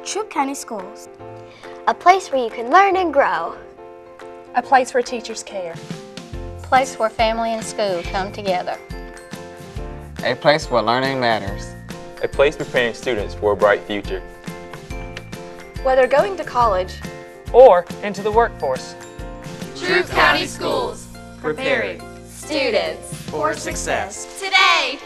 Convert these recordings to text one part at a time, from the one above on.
Troup County Schools. A place where you can learn and grow. A place where teachers care. A place where family and school come together. A place where learning matters. A place preparing students for a bright future. Whether going to college or into the workforce. Troup County Schools, preparing students for success today.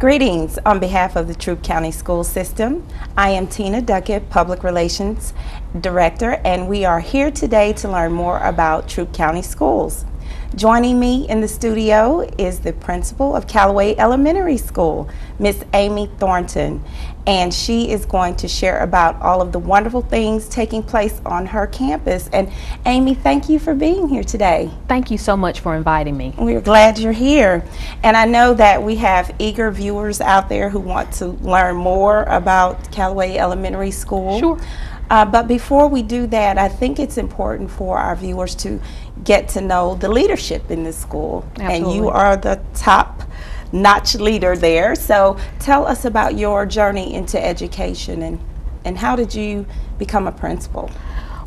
Greetings on behalf of the Troup County School System. I am Tina Duckett, Public Relations Director, and we are here today to learn more about Troup County Schools. Joining me in the studio is the principal of Callaway Elementary School, Miss Amy Thornton, and she is going to share about all of the wonderful things taking place on her campus. And Amy, thank you for being here today. Thank you so much for inviting me. We're glad you're here. And I know that we have eager viewers out there who want to learn more about Callaway Elementary School. Sure. But before we do that, I think it's important for our viewers to get to know the leadership in this school. Absolutely. And you are the top-notch leader there. So tell us about your journey into education and how did you become a principal?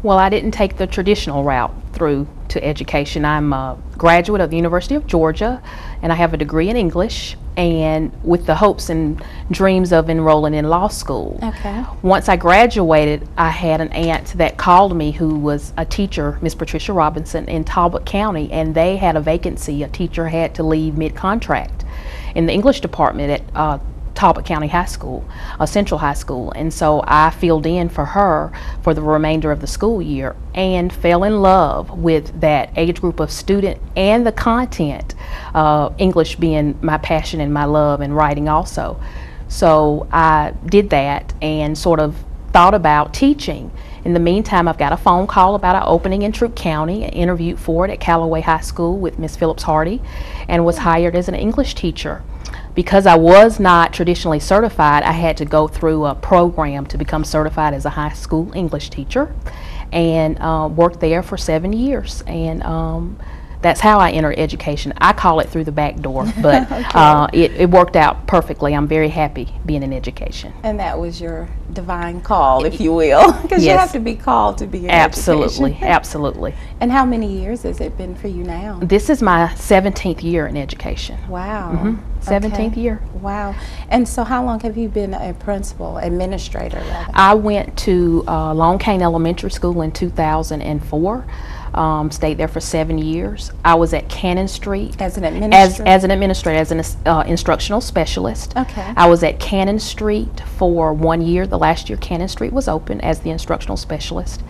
Well, I didn't take the traditional route through to education. I'm a graduate of the University of Georgia, and I have a degree in English, and with the hopes and dreams of enrolling in law school. Okay. Once I graduated, I had an aunt that called me who was a teacher, Miss Patricia Robinson, in Talbot County, and they had a vacancy. A teacher had to leave mid-contract in the English department at Troup County High School, Central High School, and so I filled in for her for the remainder of the school year and fell in love with that age group of student and the content, English being my passion and my love, and writing also. So I did that and sort of thought about teaching. In the meantime, I've got a phone call about an opening in Troup County. I interviewed for it at Callaway High School with Miss Phillips Hardy and was hired as an English teacher. Because I was not traditionally certified, I had to go through a program to become certified as a high school English teacher, and worked there for 7 years. And that's how I entered education. I call it through the back door, but okay. It worked out perfectly. I'm very happy being in education. And that was your divine call, if you will, because yes. You have to be called to be in absolutely, education. Absolutely. And how many years has it been for you now? This is my 17th year in education. Wow. Mm-hmm. 17th year. Wow. And so how long have you been a principal, administrator rather? I went to Long Cane Elementary School in 2004. Stayed there for 7 years. I was at Cannon Street as an administrator. As an administrator, as an instructional specialist. Okay. I was at Cannon Street for 1 year. The last year Cannon Street was open as the instructional specialist,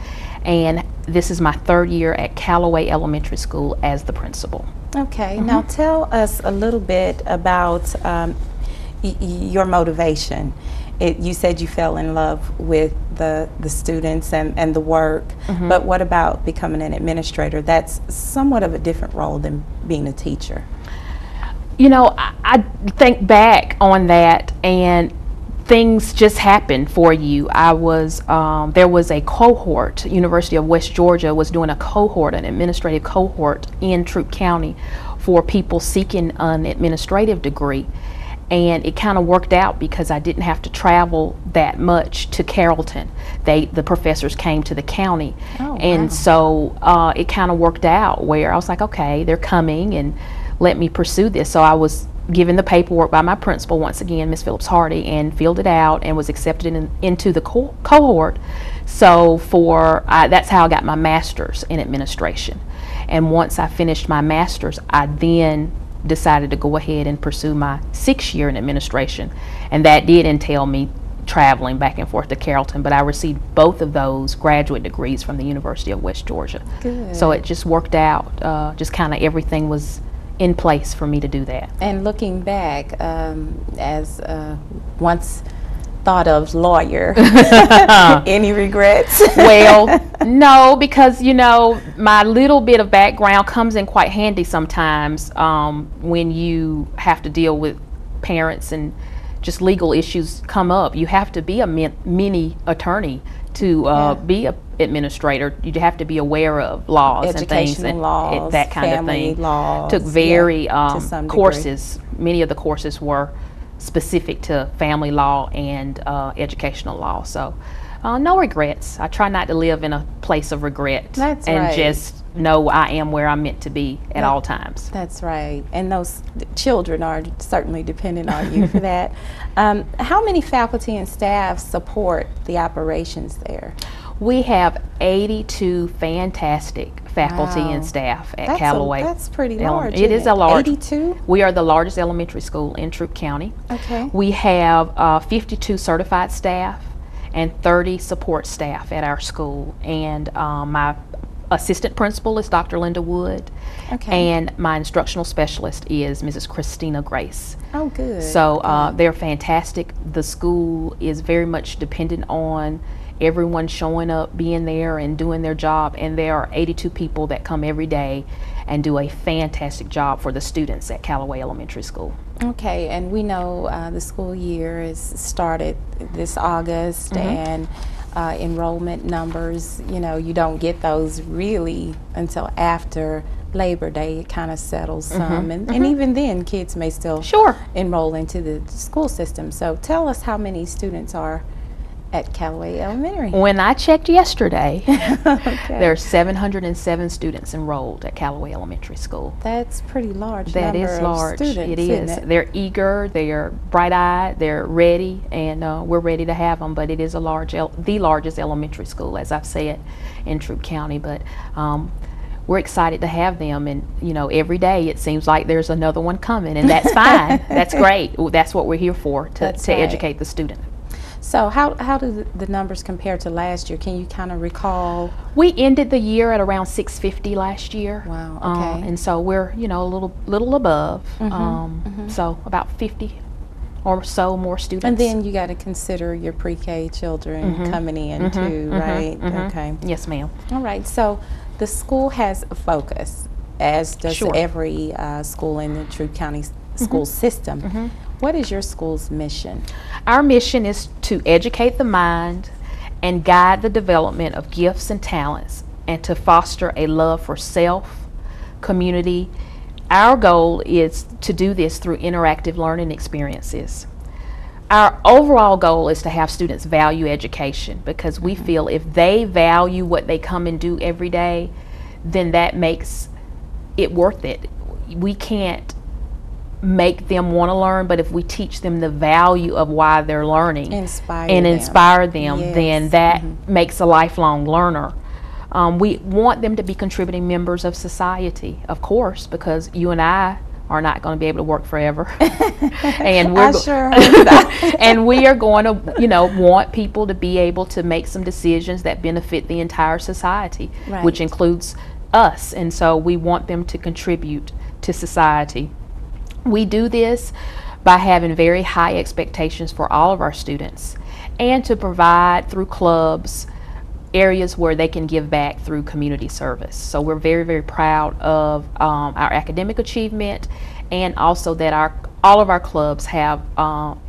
and this is my 3rd year at Callaway Elementary School as the principal. Okay. Mm-hmm. Now tell us a little bit about your motivation. You said you fell in love with the students and the work, mm-hmm. but what about becoming an administrator? That's somewhat of a different role than being a teacher. You know, I think back on that, and things just happen for you. I was there was a cohort. University of West Georgia was doing a cohort, an administrative cohort in Troup County for people seeking an administrative degree. And it kind of worked out because I didn't have to travel that much to Carrollton. The professors came to the county. Oh, and wow. So it kind of worked out where I was like, okay, they're coming, and let me pursue this. So I was given the paperwork by my principal, once again, Miss Phillips Hardy, and filled it out and was accepted into the cohort. So that's how I got my master's in administration. And once I finished my master's, I then decided to go ahead and pursue my 6th year in administration, and that did entail me traveling back and forth to Carrollton, but I received both of those graduate degrees from the University of West Georgia. Good. So it just worked out, just kind of everything was in place for me to do that. And looking back, as once thought of lawyer, any regrets? Well, no, because you know my little bit of background comes in quite handy sometimes when you have to deal with parents and just legal issues come up. You have to be a mini attorney to be an administrator. You have to be aware of laws and things and laws, that kind of family thing. laws, Took very to some courses. Many of the courses were specific to family law and educational law. So no regrets. I try not to live in a place of regret. That's and right. just know I am where I'm meant to be at all times. That's right. And those children are certainly dependent on you for that. How many faculty and staff support the operations there? We have 82 fantastic faculty and staff at Callaway. That's pretty large. It is a large. 82? We are the largest elementary school in Troup County. Okay. We have 52 certified staff and 30 support staff at our school. And my assistant principal is Dr. Linda Wood. Okay. And my instructional specialist is Mrs. Christina Grace. Oh, good. So they're fantastic. The school is very much dependent on everyone showing up, being there, and doing their job. And there are 82 people that come every day and do a fantastic job for the students at Callaway Elementary School. Okay, and we know the school year is started this August, and enrollment numbers, you know, you don't get those really until after Labor Day. It kind of settles some, and even then kids may still enroll into the school system. So tell us how many students are at Callaway Elementary. When I checked yesterday, there are 707 students enrolled at Callaway Elementary School. That's pretty large. That number is of large. Students, It is. isn't it? They're eager, they're bright-eyed, they're ready, and we're ready to have them. But it is a the largest elementary school, as I've said, in Troup County. But we're excited to have them, and you know, every day it seems like there's another one coming, and that's fine. That's great. That's what we're here for, to educate the student. So how do the numbers compare to last year? Can you kind of recall? We ended the year at around 650 last year. Wow, okay. And so we're, you know, a little above. So about 50 or so more students. And then you got to consider your pre-K children coming in too, right? Okay. Yes, ma'am. All right. So the school has a focus, as does every school in the Troup County School System. What is your school's mission? Our mission is to educate the mind and guide the development of gifts and talents, and to foster a love for self, community. Our goal is to do this through interactive learning experiences. Our overall goal is to have students value education, because we feel if they value what they come and do every day, then that makes it worth it. We can't make them want to learn, but if we teach them the value of why they're learning and inspire them, then that makes a lifelong learner. We want them to be contributing members of society, of course, because you and I are not going to be able to work forever. And we're and we are going to, you know, want people to be able to make some decisions that benefit the entire society, which includes us. And so we want them to contribute to society. We do this by having very high expectations for all of our students, and to provide through clubs areas where they can give back through community service. So we're very, very proud of our academic achievement, and also that all of our clubs have an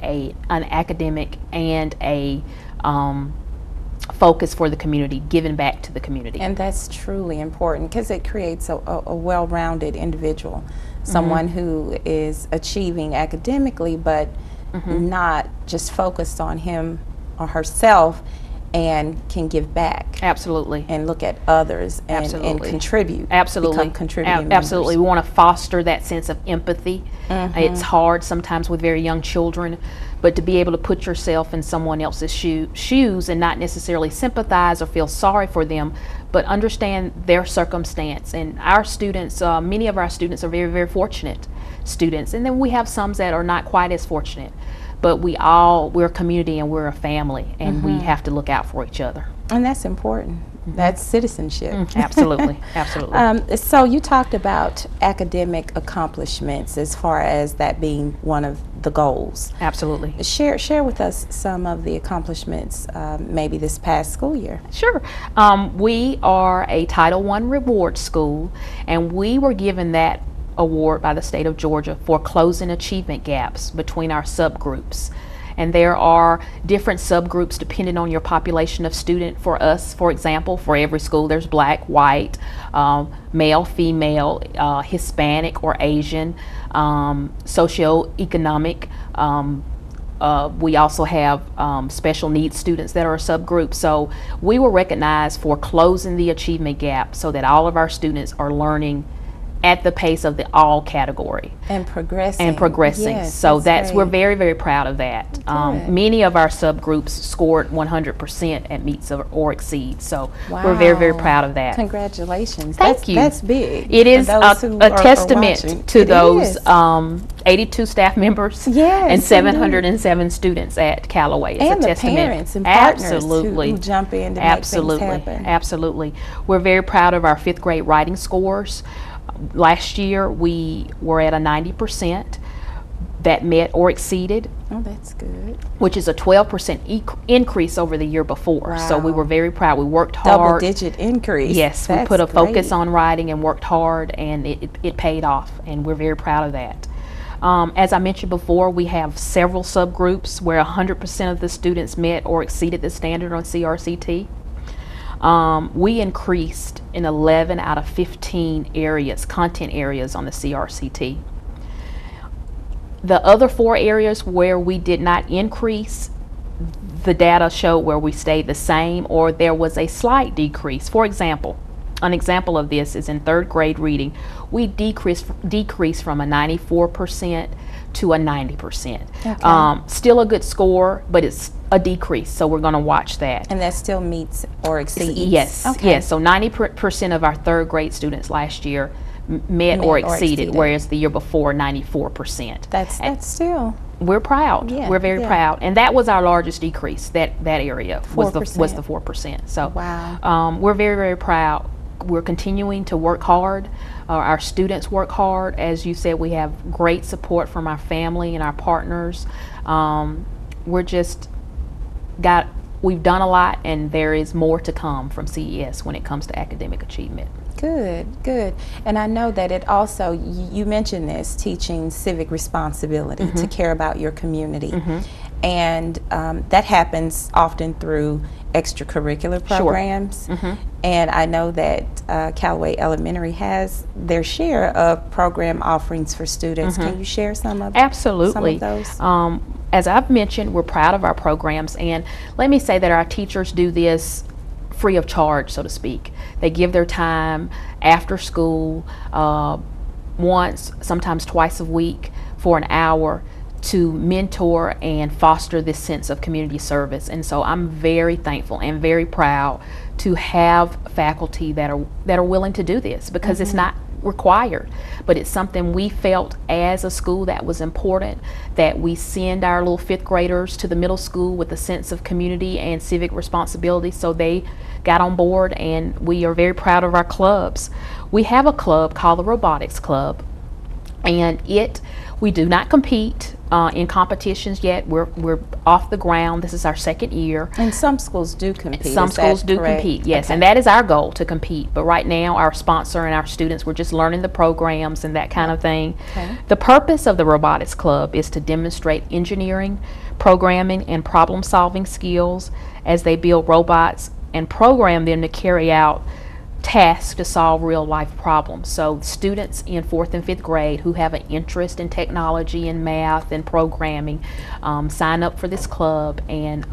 academic and a focus for the community, giving back to the community. And that's truly important, because it creates a well-rounded individual. Someone who is achieving academically, but not just focused on him or herself, and can give back. Absolutely. And look at others and contribute. Absolutely. Become contributing Absolutely. members. We want to foster that sense of empathy. It's hard sometimes with very young children, but to be able to put yourself in someone else's shoes and not necessarily sympathize or feel sorry for them, but understand their circumstance. And our students, many of our students are very, very fortunate students, and then we have some that are not quite as fortunate. But we're a community and we're a family, and we have to look out for each other. And that's important. That's citizenship. Absolutely, absolutely. So you talked about academic accomplishments as far as that being one of the goals. Absolutely. Share with us some of the accomplishments maybe this past school year. Sure. We are a Title I reward school, and we were given that award by the state of Georgia for closing achievement gaps between our subgroups. And there are different subgroups depending on your population of student. For us, for example, for every school there's black, white, male, female, Hispanic or Asian, socioeconomic. We also have special needs students that are a subgroup. So we were recognized for closing the achievement gap so that all of our students are learning at the pace of the all category. And progressing. Yes, so that's we're great. very, very proud of that. Many of our subgroups scored 100% at meets or exceeds. So we're very, very proud of that. Congratulations. Thank you. That's big. It is for those who a are testament watching. to It those is. 82 staff members and 707 students at Callaway. It's and a the testament. parents and partners Absolutely. who jump in to Absolutely. make things happen. Absolutely. We're very proud of our 5th grade writing scores. Last year we were at a 90% that met or exceeded. Oh, that's good. Which is a 12% increase over the year before. Wow. So we were very proud. We worked hard. Double-digit increase. Yes, That's we put a focus great. on writing and worked hard, and it paid off, and we're very proud of that. As I mentioned before, we have several subgroups where 100% of the students met or exceeded the standard on CRCT. We increased in 11 out of 15 areas, content areas on the CRCT. The other 4 areas where we did not increase, the data showed where we stayed the same or there was a slight decrease. For example, an example of this is in 3rd grade reading. We decreased from a 94% to a 90%. Okay. Still a good score, but it's a decrease, so we're going to watch that. And that still meets or exceeds? Yes, Okay. yes. So 90% of our 3rd grade students last year met or exceeded, whereas the year before 94%. That's still. We're proud. Yeah, We're very proud, and that was our largest decrease. That area was 4%. the 4%. So wow. We're very, very proud. We're continuing to work hard. Our students work hard. As you said, we have great support from our family and our partners. We've done a lot, and there is more to come from CES when it comes to academic achievement. Good, good. And I know that it also, you mentioned this, teaching civic responsibility to care about your community. And that happens often through extracurricular programs. And I know that Callaway Elementary has their share of program offerings for students. Can you share some of Absolutely. some of those? As I've mentioned, we're proud of our programs, and let me say that our teachers do this free of charge, so to speak. They give their time after school once, sometimes twice a week for an hour to mentor and foster this sense of community service. And so I'm very thankful and very proud to have faculty that are willing to do this, because it's not required, but it's something we felt as a school that was important, that we send our little 5th graders to the middle school with a sense of community and civic responsibility. So they got on board, and we are very proud of our clubs. We have a club called the Robotics Club, and we do not compete in competitions yet. We're off the ground. This is our 2nd year. And some schools do compete. Some is that schools do correct? compete, yes, Okay. and that is our goal, to compete. But right now, our sponsor and our students, we're just learning the programs and that kind of thing. Okay. The purpose of the Robotics Club is to demonstrate engineering, programming, and problem-solving skills as they build robots and program them to carry out tasks to solve real-life problems. So students in 4th and 5th grade who have an interest in technology and math and programming sign up for this club, and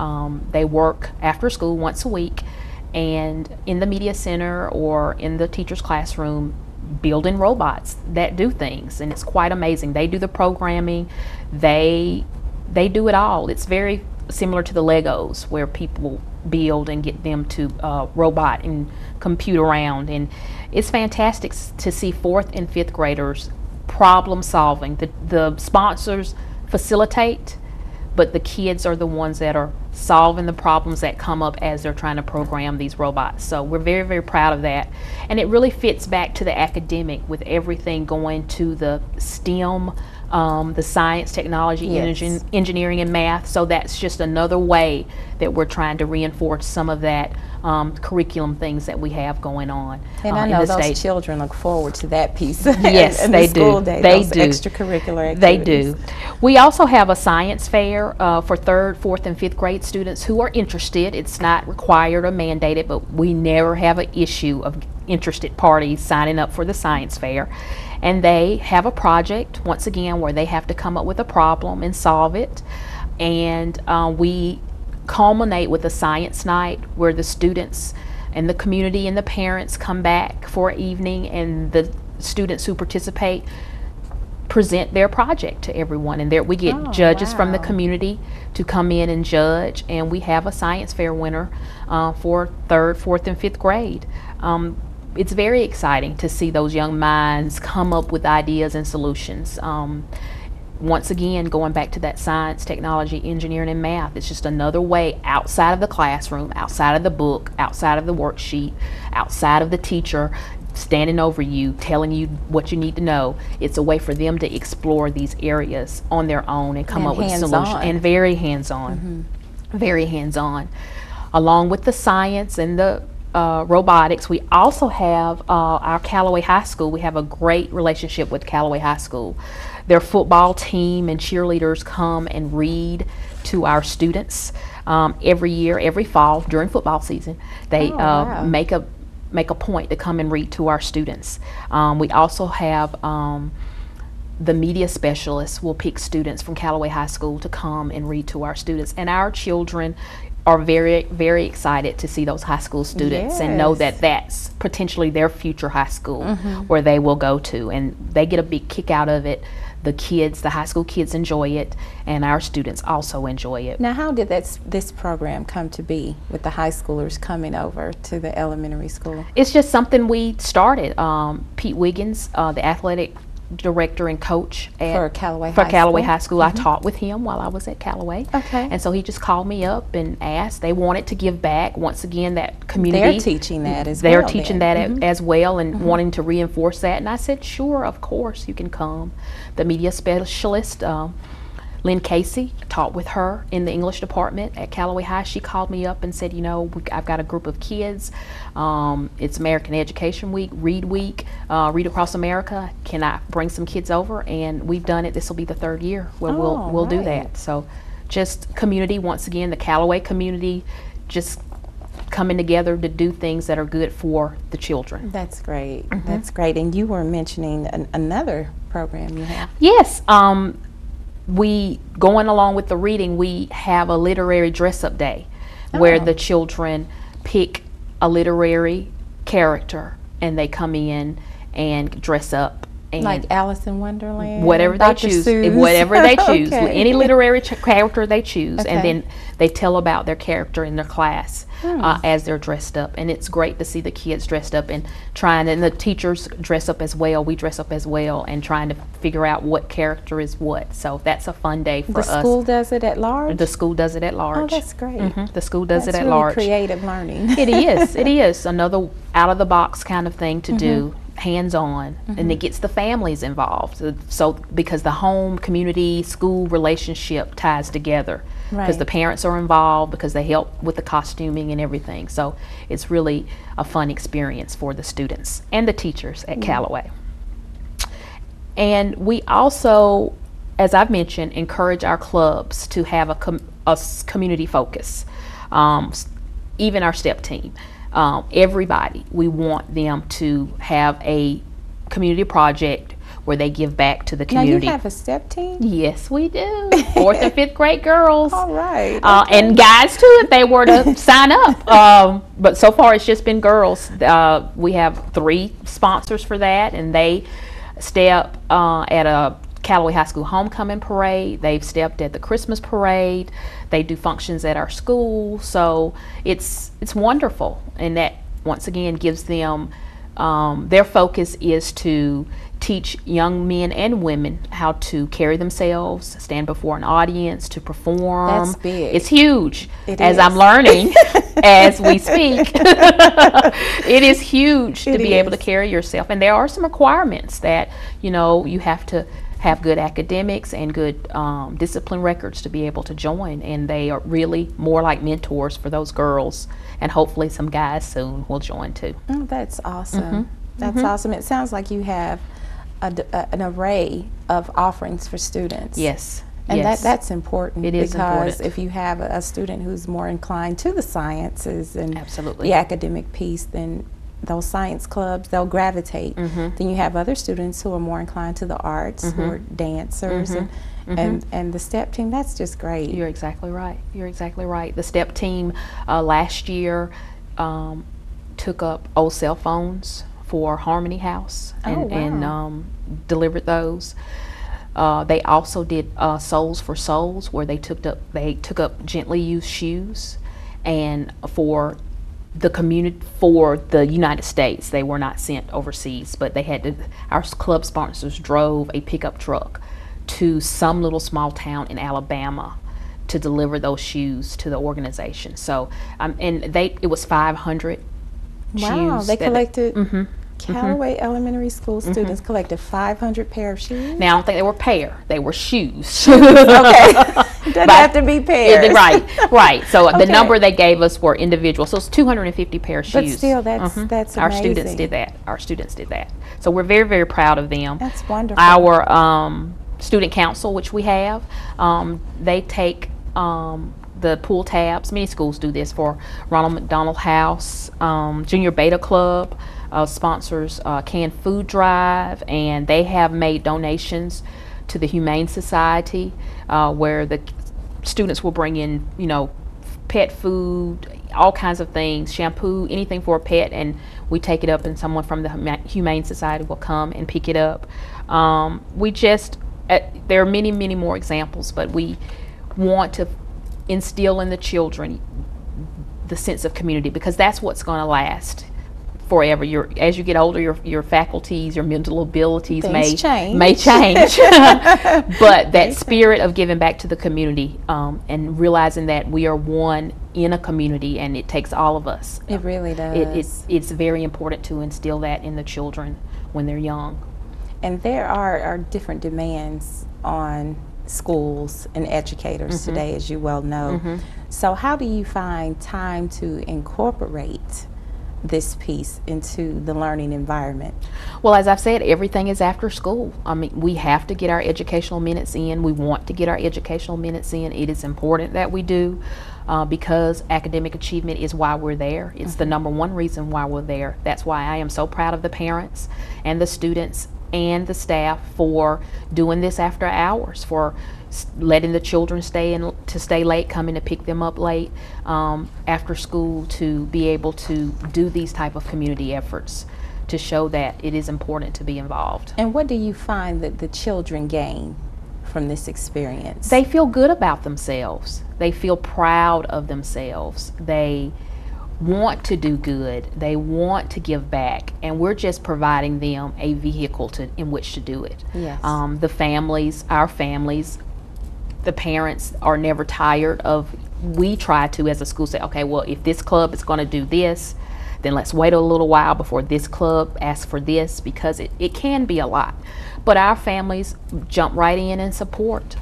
they work after school once a week and in the media center or in the teacher's classroom building robots that do things, and it's quite amazing. They do the programming, they do it all. It's very similar to the Legos, where people build and get them to robot and compute around, and it's fantastic to see 4th and 5th graders problem solving. The sponsors facilitate, but the kids are the ones that are solving the problems that come up as they're trying to program these robots. So we're very, very proud of that. And it really fits back to the academic with everything going to the STEM, the science, technology, Yes. engineering, and math. So that's just another way that we're trying to reinforce some of that curriculum things that we have going on And I in know the those state. children look forward to that piece. Yes, in they the school do. Day, They those do. extracurricular They activities. do. We also have a science fair for 3rd, 4th, and 5th grade students who are interested. It's not required or mandated, but we never have an issue of interested parties signing up for the science fair. And they have a project, once again, where they have to come up with a problem and solve it. And we culminate with a science night where the students and the community and the parents come back for an evening, and the students who participate present their project to everyone, and there we get judges from the wow. community to come in and judge, and we have a science fair winner for 3rd, 4th, and 5th grade. It's very exciting to see those young minds come up with ideas and solutions. Once again, going back to that science, technology, engineering, and math, it's just another way outside of the classroom, outside of the book, outside of the worksheet, outside of the teacher standing over you, telling you what you need to know. It's a way for them to explore these areas on their own and come And up with hands-on. solutions. And very hands-on, very hands-on. Along with the science and the robotics, we also have our Callaway High School. We have a great relationship with Callaway High School. Their football team and cheerleaders come and read to our students every year, every fall during football season. They wow. make a point to come and read to our students. We also have the media specialists will pick students from Callaway High School to come and read to our students. And our children are very, very excited to see those high school students and know that that's potentially their future high school where they will go to. And they get a big kick out of it. The kids, the high school kids enjoy it, and our students also enjoy it. Now, how did this program come to be with the high schoolers coming over to the elementary school? It's just something we started. Pete Wiggins, the athletic director and coach For Callaway for High Callaway School? High School. I taught with him while I was at Callaway. Okay. And so he just called me up and asked. They wanted to give back. Once again, that community. They're teaching that as They're well. teaching then. that as well, and wanting to reinforce that. And I said, sure, of course, you can come. The media specialist, Lynn Casey, taught with her in the English department at Callaway High. She called me up and said, you know, I've got a group of kids. It's American Education Week, Read Read Across America. Can I bring some kids over? And we've done it. This will be the 3rd year where we'll do that. So just community, once again, the Callaway community, just coming together to do things that are good for the children. That's great. That's great. And you were mentioning another program you have. Yes, we, going along with the reading, we have a literary dress-up day where the children pick a literary character and they come in and dress up. And Like Alice in Wonderland? whatever they Dr. choose, Seuss? whatever they choose, Okay. any literary character they choose, Okay. and then they tell about their character in their class as they're dressed up. And it's great to see the kids dressed up and and the teachers dress up as well. We dress up as well, and trying to figure out what character is what. So that's a fun day for us. The school does it at large? The school does it at large. Oh, that's great. The school does That's it at really large. creative learning. It is. It is another out of the box kind of thing to do, hands-on, and it gets the families involved. So because the home, community, school relationship ties together, because Right. the parents are involved, because they help with the costuming and everything. So it's really a fun experience for the students and the teachers at Callaway. And we also, as I've mentioned, encourage our clubs to have a community focus. Even our STEP team, everybody, we want them to have a community project where they give back to the community. Now you have a STEP team? Yes, we do. 4th and 5th grade girls. All right. And guys too, if they were to sign up. But so far it's just been girls. We have 3 sponsors for that, and they step at a Callaway High School homecoming parade. They've stepped at the Christmas parade. They do functions at our school. So it's wonderful, and that once again gives them their focus is to teach young men and women how to carry themselves, stand before an audience, to perform. That's big. It's huge. As I'm learning as we speak. It is huge to be able to carry yourself. And there are some requirements that, you know, you have to have good academics and good discipline records to be able to join. And they are really more like mentors for those girls. And hopefully some guys soon will join too. Oh, that's awesome. That's awesome. It sounds like you have an array of offerings for students. Yes. And yes. that's important. It is because important. if you have a student who's more inclined to the sciences and Absolutely. the academic piece, then those science clubs, they'll gravitate. Then you have other students who are more inclined to the arts, who are dancers, and the STEP team. That's just great. You're exactly right. You're exactly right. The STEP team last year took up old cell phones for Harmony House and delivered those. They also did Souls for Souls, where they took up gently used shoes, and for the community, for the United States. They were not sent overseas, but they had to. Our club sponsors drove a pickup truck to some little small town in Alabama to deliver those shoes to the organization. So, and it was 500 Wow, shoes. they collected. Callaway Elementary School students collected 500 pair of shoes. Now, I don't think they were pair; they were shoes. Okay, doesn't have to be pairs. Right. So the number they gave us were individual. So it's 250 pair of shoes. But still, that's amazing. Our students did that. Our students did that. So we're very, very proud of them. That's wonderful. Our student council, which we have, they take the pool tabs. Many schools do this for Ronald McDonald House, Junior Beta Club. Sponsors canned food drive, and they have made donations to the Humane Society, where the students will bring in, you know, pet food, all kinds of things, shampoo, anything for a pet, and we take it up, and someone from the Humane Society will come and pick it up. There are many, many more examples, but we want to instill in the children the sense of community, because that's what's going to last forever. As you get older, your faculties, your mental abilities may change. But that spirit of giving back to the community, and realizing that we are one in a community, and it takes all of us. It really does. It's very important to instill that in the children when they're young. And there are different demands on schools and educators today, as you well know. So how do you find time to incorporate this piece into the learning environment? Well, as I've said, everything is after school. I mean, we have to get our educational minutes in. We want to get our educational minutes in. It is important that we do, because academic achievement is why we're there. It's the number one reason why we're there. That's why I am so proud of the parents and the students and the staff for doing this after hours, for letting the children stay late, coming to pick them up late after school, to be able to do these type of community efforts to show that it is important to be involved. And what do you find that the children gain from this experience? They feel good about themselves. They feel proud of themselves. They want to do good. They want to give back, and we're just providing them a vehicle in which to do it. Yes. The families, our families, the parents are never tired of. We try to, as a school, say, okay, well, if this club is going to do this, then let's wait a little while before this club asks for this, because it can be a lot. But our families jump right in and support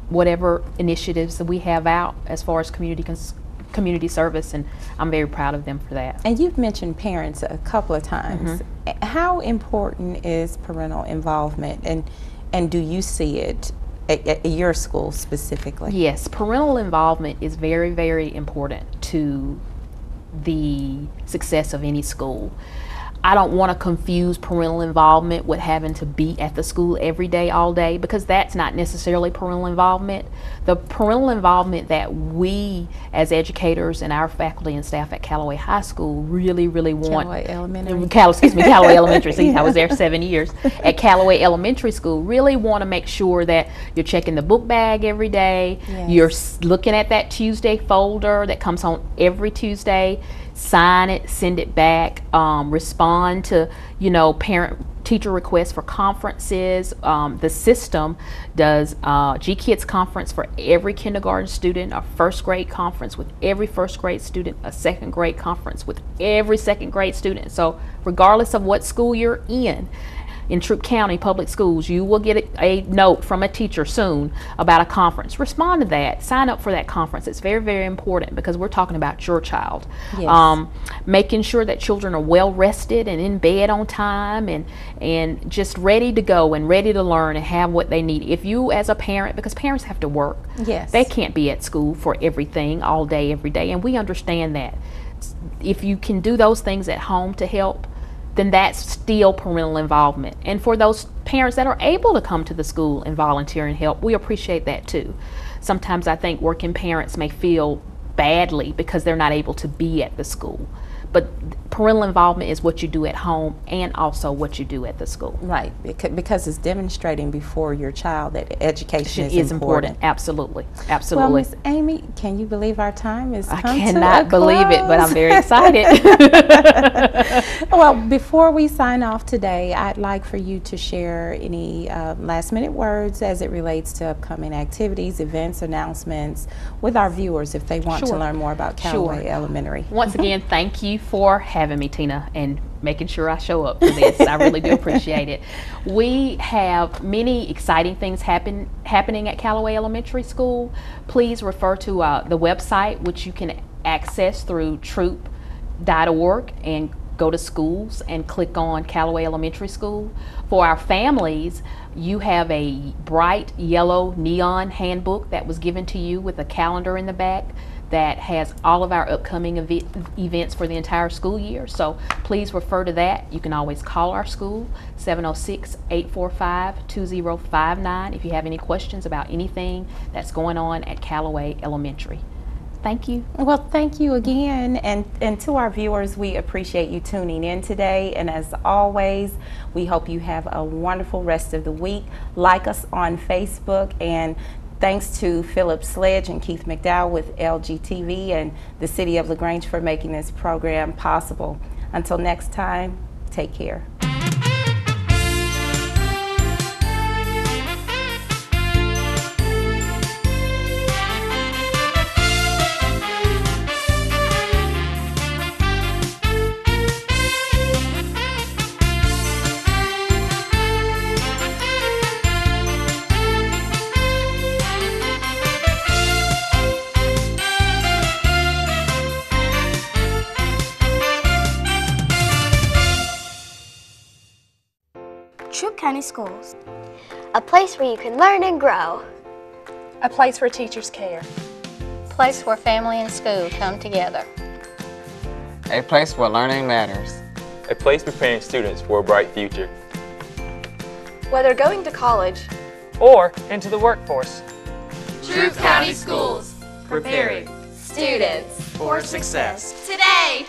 whatever initiatives that we have out as far as community service, and I'm very proud of them for that. And you've mentioned parents a couple of times. How important is parental involvement, and do you see it at your school specifically? Yes, parental involvement is very, very important to the success of any school. I don't want to confuse parental involvement with having to be at the school every day, all day, because that's not necessarily parental involvement. The parental involvement that we as educators and our faculty and staff at Callaway High School really, really want. Callaway Elementary. Callaway Elementary. See, I was there 7 years. At Callaway Elementary School, really want to make sure that you're checking the book bag every day. Yes. You're looking at that Tuesday folder that comes home every Tuesday, sign it, send it back, respond to, parent-teacher requests for conferences. The system does G-Kids conference for every kindergarten student, a first grade conference with every first grade student, a second grade conference with every second grade student. So regardless of what school you're in Troup County Public Schools, you will get a note from a teacher soon about a conference. Respond to that. Sign up for that conference. It's very, very important because we're talking about your child. Yes. Making sure that children are well rested and in bed on time and just ready to go and ready to learn and have what they need. If you as a parent, because parents have to work, Yes. they can't be at school for everything all day, every day, and we understand that. If you can do those things at home to help, then that's still parental involvement. And for those parents that are able to come to the school and volunteer and help, we appreciate that too. Sometimes I think working parents may feel badly because they're not able to be at the school. But parental involvement is what you do at home and also what you do at the school. Right, because it's demonstrating before your child that education is important. Absolutely, absolutely. Well, Miss Amy, can you believe our time is come to a close? I cannot believe it, but I'm very excited. Well, before we sign off today, I'd like for you to share any last-minute words as it relates to upcoming activities, events, announcements with our viewers if they want to learn more about Callaway Elementary. Once again, thank you for having me, Tina, and making sure I show up for this. I really do appreciate it. We have many exciting things happening at Callaway Elementary School. Please refer to the website, which you can access through troup.org, and go to schools and click on Callaway Elementary School. For our families, you have a bright yellow neon handbook that was given to you with a calendar in the back that has all of our upcoming events for the entire school year. So please refer to that. You can always call our school, 706-845-2059, if you have any questions about anything that's going on at Callaway Elementary. Thank you. Well, thank you again. And to our viewers, we appreciate you tuning in today. And as always, we hope you have a wonderful rest of the week. Like us on Facebook, and thanks to Philip Sledge and Keith McDowell with LGTV and the City of LaGrange for making this program possible. Until next time, take care. Troup County Schools. A place where you can learn and grow. A place where teachers care. A place where family and school come together. A place where learning matters. A place preparing students for a bright future. Whether going to college Or into the workforce. Troup County Schools. Preparing students for success. today.